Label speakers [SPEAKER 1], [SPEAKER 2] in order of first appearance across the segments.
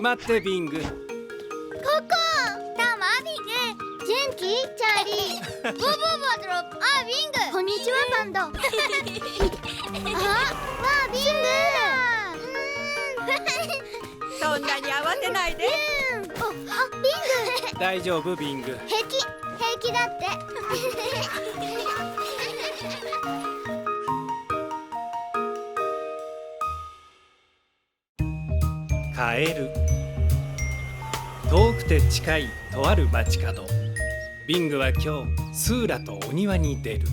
[SPEAKER 1] 待ってビング。
[SPEAKER 2] ココ、どうもビング。元気チャーリー。ボボボドロップ。あ、ビング。こんにちはパンダ。あ、わあビング。
[SPEAKER 3] そんなに慌てないで。
[SPEAKER 2] あ、ビング。
[SPEAKER 1] 大丈夫ビング。
[SPEAKER 2] 平気だって。
[SPEAKER 1] カエル。遠くて近いとある街角。ビングは今日スーラとお庭に出る。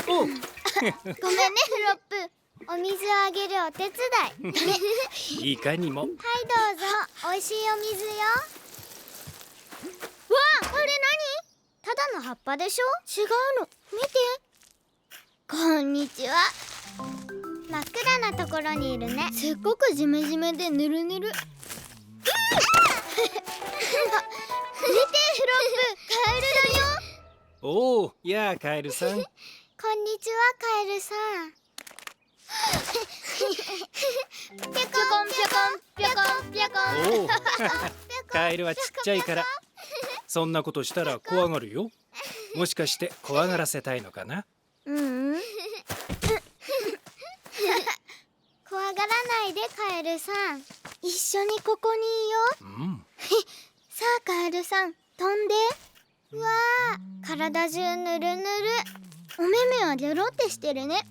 [SPEAKER 1] おう
[SPEAKER 2] ごめんねフロップ。お水をあげるお手伝い。
[SPEAKER 1] いかにも。
[SPEAKER 2] はい、どうぞ。おいしいお水よ。わあ、あれ何？ただの葉っぱでしょ？違うの。見て。こんにちは。真っ暗なところにいるね。すっごくジメジメでぬるぬる。見てフロップ、カエルだよ。
[SPEAKER 1] おお、やあカエルさん。
[SPEAKER 2] こんにちはカエルさん。ぴょこんぴょこんぴょこんぴょこん。
[SPEAKER 1] おおカエルはちっちゃいからそんなことしたら怖がるよ。もしかして怖がらせたいのかな。
[SPEAKER 2] 怖がらないでカエルさん。一緒にここにいよう。さあカエルさん、飛んで。うわあ、体中ぬるぬる。お目目はギョロってしてるね。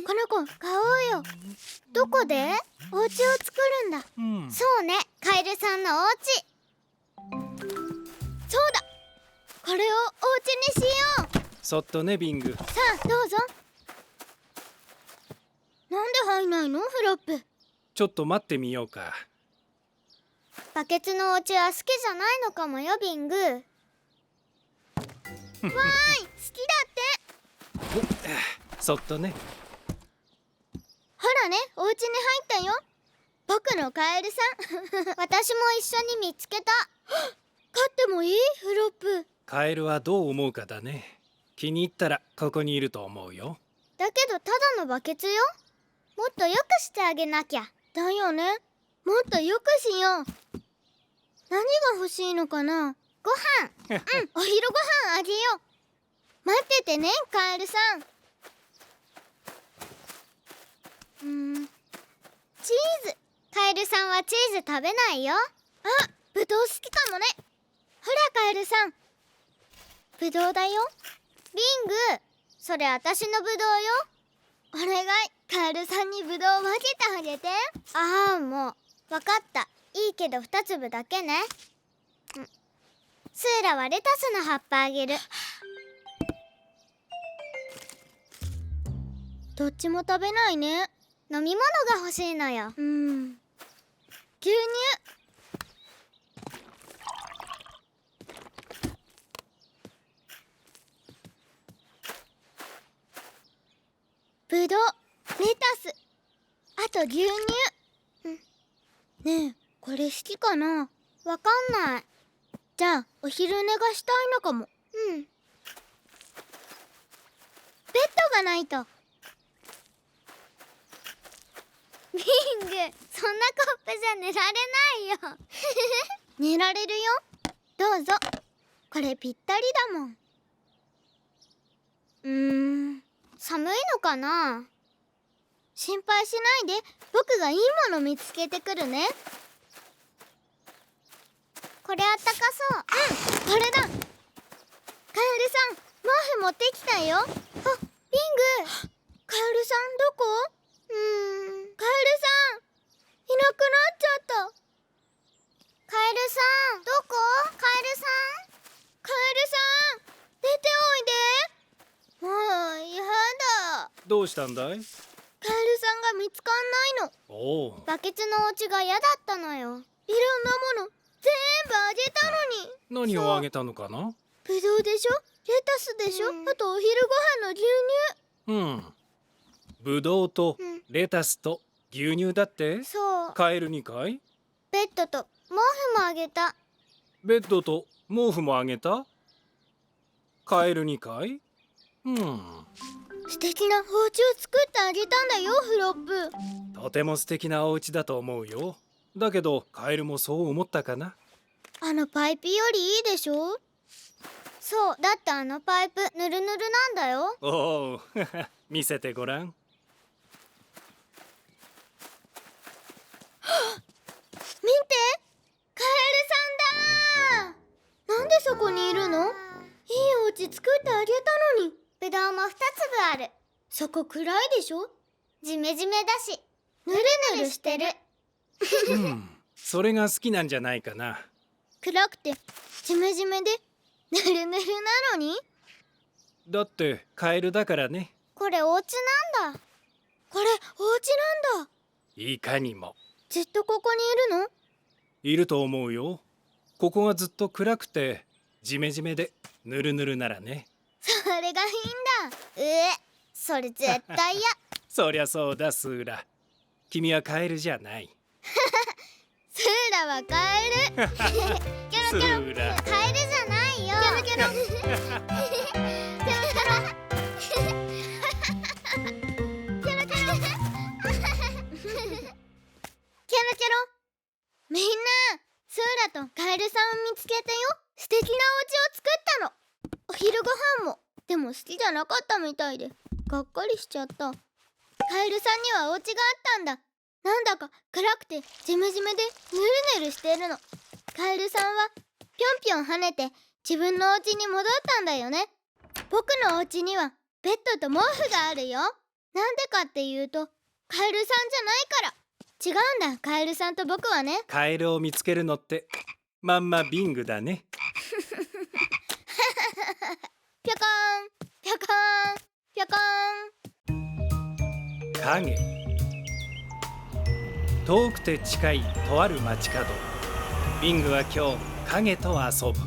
[SPEAKER 2] この子買おうよ。どこで？お家を作るんだ。そうね、カエルさんのお家。そうだ、これをお家にしよう。
[SPEAKER 1] そっとねビング。
[SPEAKER 2] さあどうぞ。なんで入んないのフロップ。
[SPEAKER 1] ちょっと待ってみようか。
[SPEAKER 2] バケツのお家は好きじゃないのかもよビング。わーい、好きだって。
[SPEAKER 1] そっとね。
[SPEAKER 2] ほらね、お家に入ったよ。僕のカエルさん。私も一緒に見つけた。飼ってもいいフロップ。
[SPEAKER 1] カエルはどう思うかだね。気に入ったらここにいると思うよ。
[SPEAKER 2] だけどただのバケツよ。もっとよくしてあげなきゃ。だよね、もっとよくしよう。何が欲しいのかな。ご飯。お昼ご飯あげよう。待っててねカエルさん。チーズ。カエルさんはチーズ食べないよ。あ、ブドウ好きかもね。ほらカエルさん、ブドウだよ。ビング、それ私のブドウよ。お願い、カエルさんにブドウを分けてあげて。ああ、もうわかった。いいけど2粒だけね。スーラはレタスの葉っぱあげる。どっちも食べないね。飲み物が欲しいのよ。牛乳。ぶどう、レタス、あと牛乳。ねえ、これ好きかな？わかんない。じゃあお昼寝がしたいのかも。ベッドがないと。ビング、そんなコップじゃ寝られないよ。寝られるよ。どうぞ。これぴったりだもん。寒いのかな。心配しないで、僕がいいもの見つけてくるね。これあったかそう。これだ。カエルさん、毛布持ってきたよ。あ、ビング。カエルさんどこ？カエルさんいなくなっちゃった。カエルさんどこ？カエルさん、カエルさん出ておいで。もうやだ。
[SPEAKER 1] どうしたんだい？
[SPEAKER 2] カエルさんが見つかんないの。
[SPEAKER 1] おお。
[SPEAKER 2] バケツのお家が嫌だったのよ。いろんなもの全部あげたのに。
[SPEAKER 1] 何をあげたのかな？
[SPEAKER 2] ぶどうでしょ、レタスでしょ、あとお昼ご飯の牛乳。
[SPEAKER 1] ぶどうとレタスと牛乳だって？
[SPEAKER 2] そう。
[SPEAKER 1] カエルにかい？
[SPEAKER 2] ベッドと毛布もあげた。
[SPEAKER 1] ベッドと毛布もあげた？カエルにかい？
[SPEAKER 2] 素敵なお家を作ってあげたんだよ、フロップ。
[SPEAKER 1] とても素敵なお家だと思うよ。だけどカエルもそう思ったかな。
[SPEAKER 2] あのパイプよりいいでしょ。そう、だってあのパイプぬるぬるなんだよ。
[SPEAKER 1] おお見せてごらん。
[SPEAKER 2] 見て、カエルさんだー。なんでそこにいるの？いいお家作ってあげたのに。ぶどうも2粒ある。そこ暗いでしょ。ジメジメだしぬるぬるしてる。
[SPEAKER 1] うん、それが好きなんじゃないかな。
[SPEAKER 2] 暗くてジメジメでぬるぬるなのに。
[SPEAKER 1] だってカエルだからね。
[SPEAKER 2] これお家なんだ。これお家なんだ。
[SPEAKER 1] いかにも。
[SPEAKER 2] ずっとここにいるの？
[SPEAKER 1] いると思うよ。ここがずっと暗くてジメジメでぬるぬるならね。
[SPEAKER 2] それがいいんだ。それ絶対嫌。
[SPEAKER 1] そりゃそうだスーラ。君はカエルじゃない。
[SPEAKER 2] スーラはカエル。キョロキョロ。
[SPEAKER 1] スーラ
[SPEAKER 2] カエルじゃないよ。キョロキョロ。キョロキョロ。キョロキョロ。みんな、スーラとカエルさんを見つけてよ。素敵なお家を作ったの。お昼ご飯も。でも好きじゃなかったみたいでがっかりしちゃった。カエルさんにはお家があったんだ。なんだか暗くてジメジメでぬるぬるしてるの。カエルさんはぴょんぴょん跳ねて自分のお家に戻ったんだよね。僕のお家にはベッドと毛布があるよ。なんでかっていうとカエルさんじゃないから。違うんだ、カエルさんと僕はね。
[SPEAKER 1] カエルを見つけるのってまんまビングだね。
[SPEAKER 2] ぴょこーんぴょこーんぴょこーん。
[SPEAKER 1] 影。遠くて近いとある街角。ビングは今日影と遊ぶ。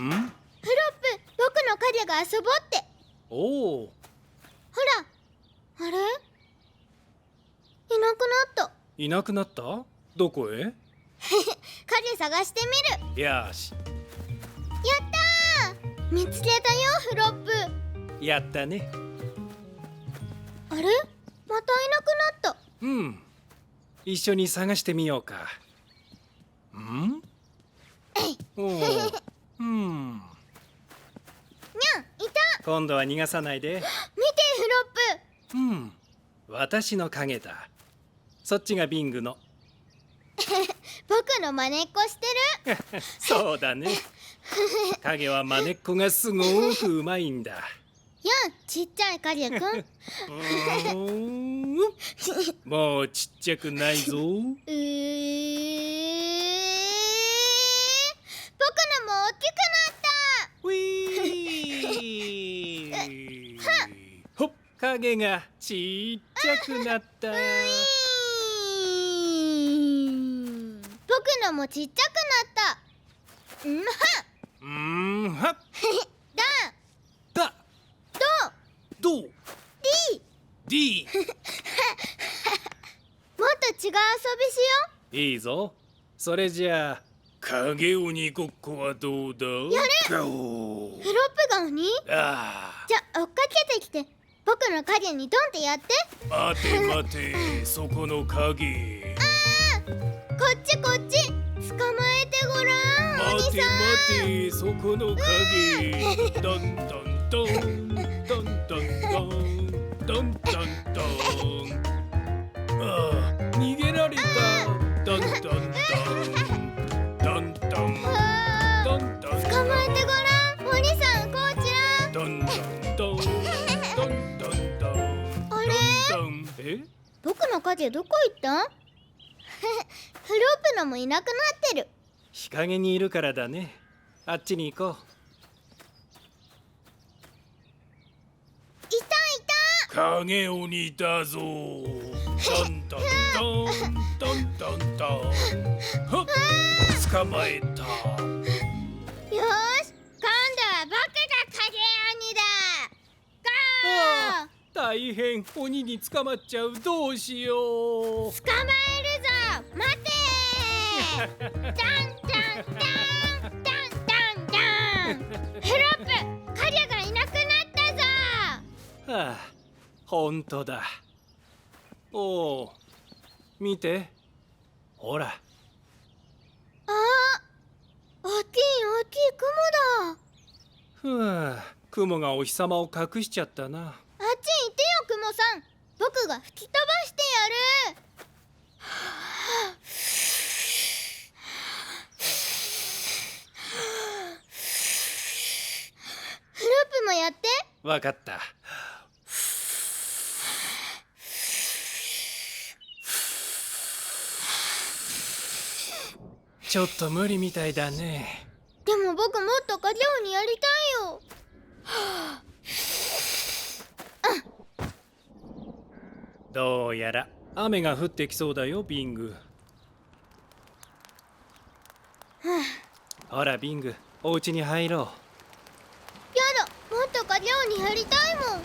[SPEAKER 1] ん？
[SPEAKER 2] フロップ、僕の影が遊ぼうって。
[SPEAKER 1] おお。
[SPEAKER 2] ほら、あれ？いなくなった。
[SPEAKER 1] いなくなった？どこへ？
[SPEAKER 2] 影探してみる。
[SPEAKER 1] よし。
[SPEAKER 2] やったー！見つけたよ、フロップ。
[SPEAKER 1] やったね。
[SPEAKER 2] あれ？またいなくなった。
[SPEAKER 1] うん。一緒に探してみようか。ん？おお。うん。
[SPEAKER 2] にゃん、いた。
[SPEAKER 1] 今度は逃がさないで。
[SPEAKER 2] 見て、フロップ。
[SPEAKER 1] うん。私の影だ。そっちがビングの。
[SPEAKER 2] 僕の真似っこしてる。
[SPEAKER 1] そうだね。影は真似っこがすごくうまいんだ。
[SPEAKER 2] やん、ちっちゃい影くん。
[SPEAKER 1] もうちっちゃくないぞ。
[SPEAKER 2] 僕のも大きくなった。
[SPEAKER 1] ウィーほっ、影がちっちゃくなった。
[SPEAKER 2] 僕のもちっちゃくなった。
[SPEAKER 1] はっ。だ。どう。D。
[SPEAKER 2] もっと違う遊びしよ
[SPEAKER 1] いいぞ。それじゃあ影鬼ごっこはどうだ。
[SPEAKER 2] やる。
[SPEAKER 1] ゴー。
[SPEAKER 2] フロップが鬼？
[SPEAKER 1] あ
[SPEAKER 2] じゃあ追っかけてきて僕の影にドンってやって。
[SPEAKER 1] あ。待て待て、そこの影。
[SPEAKER 2] こっちこっち、捕まえてごらん。
[SPEAKER 1] 待て
[SPEAKER 2] 鬼さん。
[SPEAKER 1] 待て、そこの影。ドンドンドンドンドンドンドンドンドン。ああ、逃げられた。ドンドンドンドンドンドンドン。
[SPEAKER 2] 捕まえてごらん。鬼さん、こちら。
[SPEAKER 1] ドンドンドンドンドンドン。
[SPEAKER 2] あれ？
[SPEAKER 1] ドン。え？
[SPEAKER 2] 僕の影どこ行った？フロップのもいなくなってる。
[SPEAKER 1] 日陰にいるからだね。あっちに行こう。
[SPEAKER 2] いたいた。
[SPEAKER 1] 影鬼だぞ。ドンドンドンドンドンドン。はっ、捕まえた。
[SPEAKER 2] よーし、今度は僕が影鬼だ。ゴー。
[SPEAKER 1] 大変、鬼に捕まっちゃう。どうしよう。
[SPEAKER 2] 捕まえるぞ。待てー。ダンダンダンダンダンダン。フロップ、カリャがいなくなったぞ。
[SPEAKER 1] はあ、ほんとだ。おお、見て。ほら。
[SPEAKER 2] あー、大きい大きい雲だ。
[SPEAKER 1] ふう、雲がお日様を隠しちゃったな。
[SPEAKER 2] あっち行ってよ、雲さん。僕が吹き飛ばしてやる。フロップもやって。
[SPEAKER 1] わかった。ちょっと無理みたいだね。
[SPEAKER 2] でも僕もっとカリャオにやりたいよ。
[SPEAKER 1] どうやら雨が降ってきそうだよ、ビング。ほらビング、お家に入ろう。
[SPEAKER 2] やだ、もっとカリャオにやりたいもん。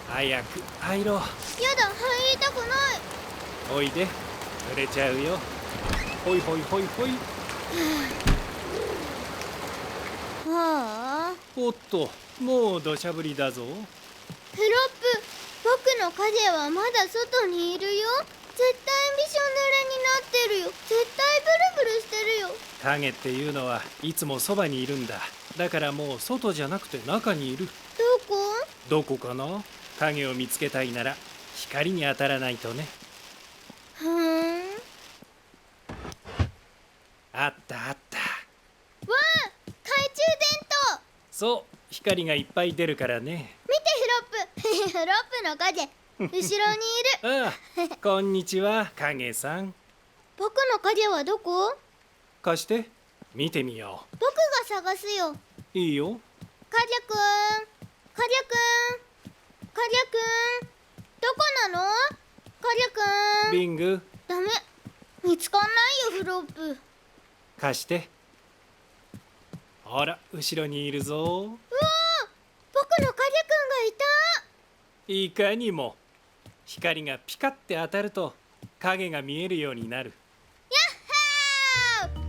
[SPEAKER 1] 早く入ろう。
[SPEAKER 2] やだ、入りたくない。
[SPEAKER 1] おいで、濡れちゃうよ。ほいほいほいほい。
[SPEAKER 2] はあ。
[SPEAKER 1] おっと、もう土砂降りだぞ。
[SPEAKER 2] フロップ、僕の影はまだ外にいるよ。絶対びしょ濡れになってるよ。絶対ブルブルしてるよ。
[SPEAKER 1] 影っていうのはいつもそばにいるんだ。だからもう外じゃなくて中にいる。
[SPEAKER 2] どこ？
[SPEAKER 1] どこかな。影を見つけたいなら光に当たらないとね。
[SPEAKER 2] ふーん。
[SPEAKER 1] あったあった。
[SPEAKER 2] わあ、懐中電灯。
[SPEAKER 1] そう、光がいっぱい出るからね。
[SPEAKER 2] 見てフロップ。フロップの影、後ろにいる。
[SPEAKER 1] ああ、こんにちは、影さん。
[SPEAKER 2] 僕の影はどこ？
[SPEAKER 1] 貸して見てみよ
[SPEAKER 2] 僕が探すよ。
[SPEAKER 1] う。いいよ。
[SPEAKER 2] カリャくん、カリャくん、カリャくん、どこなの？カリャくん。
[SPEAKER 1] ビング、
[SPEAKER 2] ダメ、見つかんないよフロップ。
[SPEAKER 1] 貸して。ほら、後ろにいるぞ。
[SPEAKER 2] うわあ、僕のカリャくんがいた。
[SPEAKER 1] いかにも。光がピカって当たると影が見えるようになる。
[SPEAKER 2] やっはー。う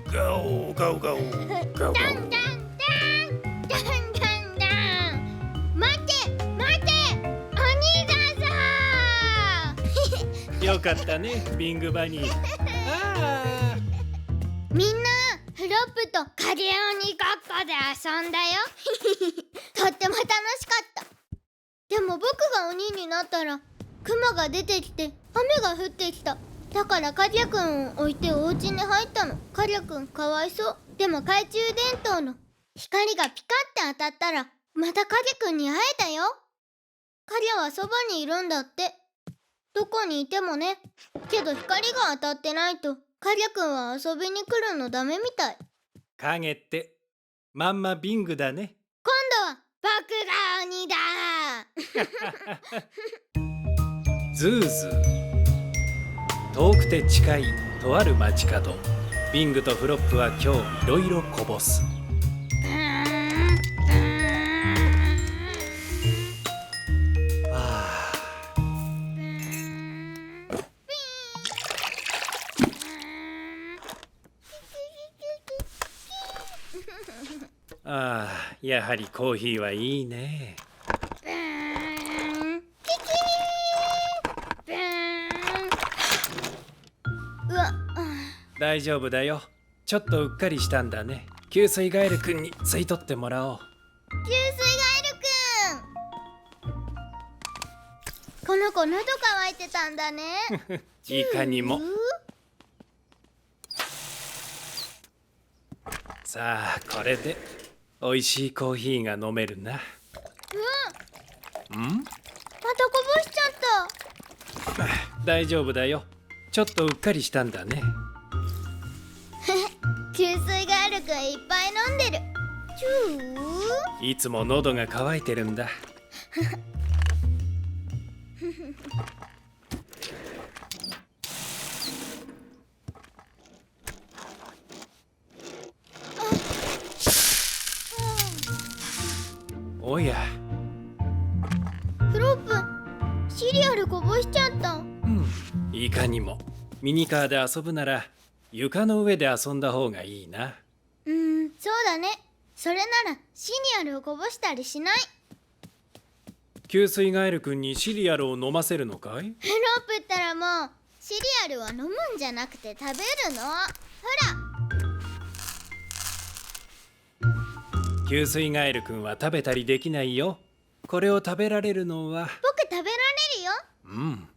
[SPEAKER 2] ふー。
[SPEAKER 1] ガオガオガオガオガ
[SPEAKER 2] ダンダンダンダンダンダン。待て待て、鬼だぞ
[SPEAKER 1] オ。よかったね、ビングバニー。ああ。
[SPEAKER 2] みんな、フロップとカリオニごっこで遊んだよ。とっても楽しかった。でも僕が鬼になったら雲が出てきて雨が降ってきた。だからカリャくんを置いてお家に入ったの。カリャくんかわいそう。でも懐中電灯の光がピカって当たったらまたカリャくんに会えたよ。カリャはそばにいるんだって。どこにいてもね。けど光が当たってないとカリャくんは遊びに来るのダメみたい。
[SPEAKER 1] 影ってまんまビングだね。
[SPEAKER 2] 今度は僕が鬼だ。
[SPEAKER 1] ズーズー。遠くて近いとある街角。ビングとフロップは今日いろいろこぼす。ああ、やはりコーヒーはいいね。
[SPEAKER 2] うわ、
[SPEAKER 1] 大丈夫だよ。ちょっとうっかりしたんだね。給水ガエルくんに吸い取ってもらおう。
[SPEAKER 2] 給水ガエルくん。この子喉乾いてたんだね。
[SPEAKER 1] いかにも。さあ、これで美味しいコーヒーが飲めるな。
[SPEAKER 2] うん。
[SPEAKER 1] ん？
[SPEAKER 2] またこぼしちゃった。
[SPEAKER 1] 大丈夫だよ。ちょっとうっかりしたんだね。
[SPEAKER 2] 給水ガエルくんいっぱい飲んでる。チュー。
[SPEAKER 1] いつも喉が渇いてるんだ。おや、
[SPEAKER 2] フロップ、シリアルこぼしちゃった。
[SPEAKER 1] いかにも。ミニカーで遊ぶなら床の上で遊んだ方がいいな。
[SPEAKER 2] そうだね。それならシリアルをこぼしたりしない。
[SPEAKER 1] 給水ガエル君にシリアルを飲ませるのかい？
[SPEAKER 2] フロップったらもうシリアルは飲むんじゃなくて食べるの。ほら。
[SPEAKER 1] 給水ガエル君は食べたりできないよ。これを食べられるのは。
[SPEAKER 2] 僕食べられるよ。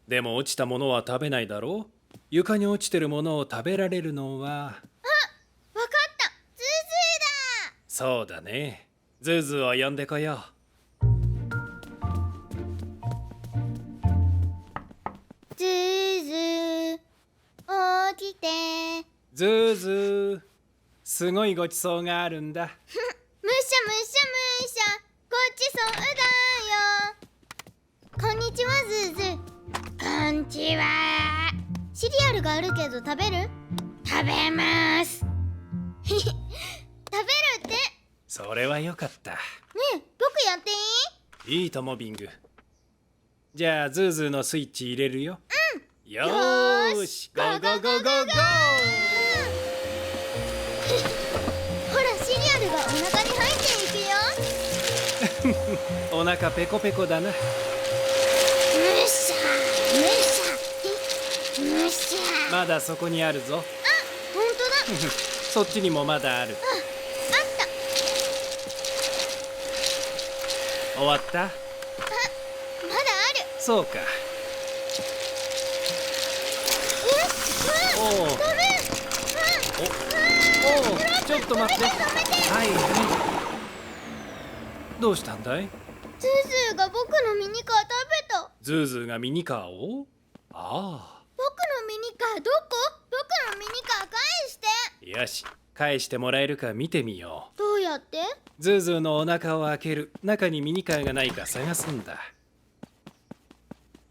[SPEAKER 1] でも落ちたものは食べないだろう。床に落ちてるものを食べられるのは。
[SPEAKER 2] わかった。ズー
[SPEAKER 1] そうだね。ズーズーを呼んでこよ
[SPEAKER 2] ズー。ズーズー起きて。
[SPEAKER 1] ズーズー、すごいごちそうがあるんだ。
[SPEAKER 2] むしゃむしゃむしゃ、ごちそうだよ。こんにちは、ズーズー。こんにちは。シリアルがあるけど食べる？食べます。食べるって。
[SPEAKER 1] それはよかった。
[SPEAKER 2] ねえ、僕やっていい？
[SPEAKER 1] いいとも、ビング。じゃあズーズーのスイッチ入れるよ。よーし、ゴーゴーゴーゴーゴー。
[SPEAKER 2] ほら、シリアルがお腹に入っていくよ。
[SPEAKER 1] お腹ペコペコだな。
[SPEAKER 2] むしゃむしゃむしゃ。
[SPEAKER 1] まだそこにあるぞ。
[SPEAKER 2] あ、本当だ。
[SPEAKER 1] そっちにもまだある。
[SPEAKER 2] あった。
[SPEAKER 1] 終わった？
[SPEAKER 2] まだある。
[SPEAKER 1] そうか。おお。ちょっと待って。はいはい。どうしたんだい？
[SPEAKER 2] ズーズーが僕のミニカー食べた。
[SPEAKER 1] ズーズーがミニカーを？ああ。
[SPEAKER 2] 僕のミニカーどこ？僕のミニカー返して。
[SPEAKER 1] よし、返してもらえるか見てみよう。
[SPEAKER 2] どうやって？
[SPEAKER 1] ズーズーのお腹を開ける。中にミニカーがないか探すんだ。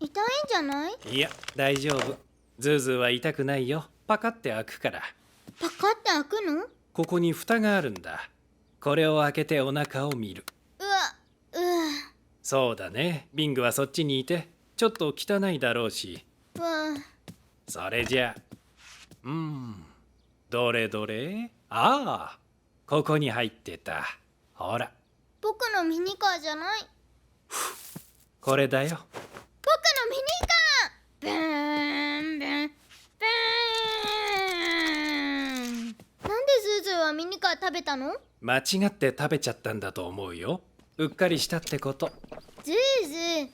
[SPEAKER 2] 痛いんじゃない？
[SPEAKER 1] いや、大丈夫。ズーズーは痛くないよ。パカって開くから。
[SPEAKER 2] パカって開くの？
[SPEAKER 1] ここに蓋があるんだ。これを開けてお腹を見る。そうだね。ビングはそっちにいて、ちょっと汚いだろうし。それじゃあ、どれどれ？ああ、ここに入ってた。ほら。
[SPEAKER 2] 僕のミニカーじゃない。
[SPEAKER 1] これだよ。
[SPEAKER 2] 僕のミニカー。ブーンブンブーン。なんでズーズーはミニカー食べたの？
[SPEAKER 1] 間違って食べちゃったんだと思うよ。うっかりしたってこと。
[SPEAKER 2] ズーズー、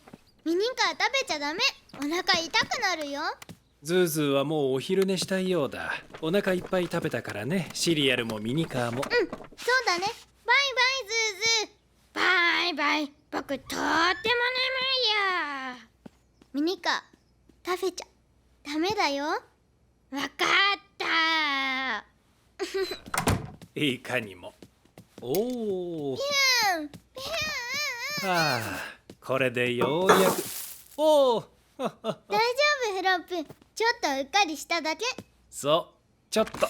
[SPEAKER 2] ミニカー食べちゃダメ。お腹痛くなるよ。
[SPEAKER 1] ズーズーはもうお昼寝したいようだ。お腹いっぱい食べたからね。シリアルもミニカーも。
[SPEAKER 2] そうだね。バイバイズーズー。バイバイ。僕とっても眠いよ。ミニカー食べちゃダメだよ。わかった。
[SPEAKER 1] いかにも。おお。
[SPEAKER 2] ピュンピュン。
[SPEAKER 1] はあ、これでようやく。おお。
[SPEAKER 2] 大丈夫、フロップ。ちょっとうっかりしただけ。
[SPEAKER 1] そう、ちょっと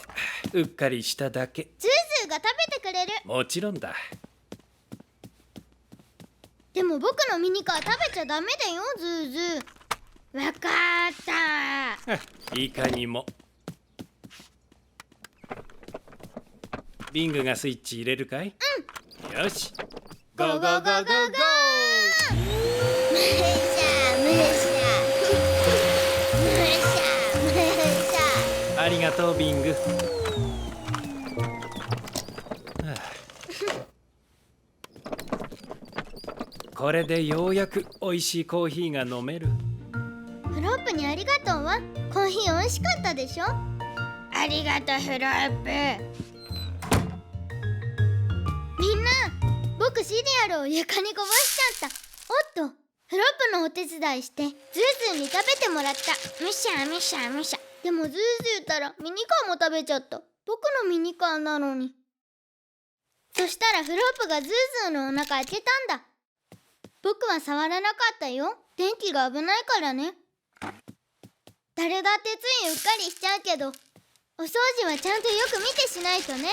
[SPEAKER 1] うっかりしただけ。
[SPEAKER 2] ズーズーが食べてくれる。
[SPEAKER 1] もちろんだ。
[SPEAKER 2] でも僕のミニカー食べちゃダメだよ、ズーズー。わかった。
[SPEAKER 1] いかにも。ビングがスイッチ入れるかい？よし。ゴーゴーゴーゴーゴー。
[SPEAKER 2] むしゃむしゃむしゃむしゃ。
[SPEAKER 1] ありがとう、ビング。これでようやく美味しいコーヒーが飲める。
[SPEAKER 2] フロップにありがとうは。コーヒー美味しかったでしょ。ありがとう、フロップ。みんな、僕シリアルを床にこぼしちゃった。おっと、フロップのお手伝いしてズーズーに食べてもらった。むしゃむしゃむしゃ。でもズーズーったらミニカーも食べちゃった。僕のミニカーなのに。そしたらフロップがズーズーのお腹開けたんだ。僕は触らなかったよ。電気が危ないからね。誰だってついうっかりしちゃうけど、お掃除はちゃんとよく見てしないとね。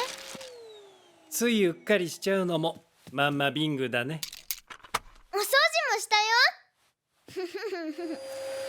[SPEAKER 1] ついうっかりしちゃうのもまんまビングだね。
[SPEAKER 2] ふふふふ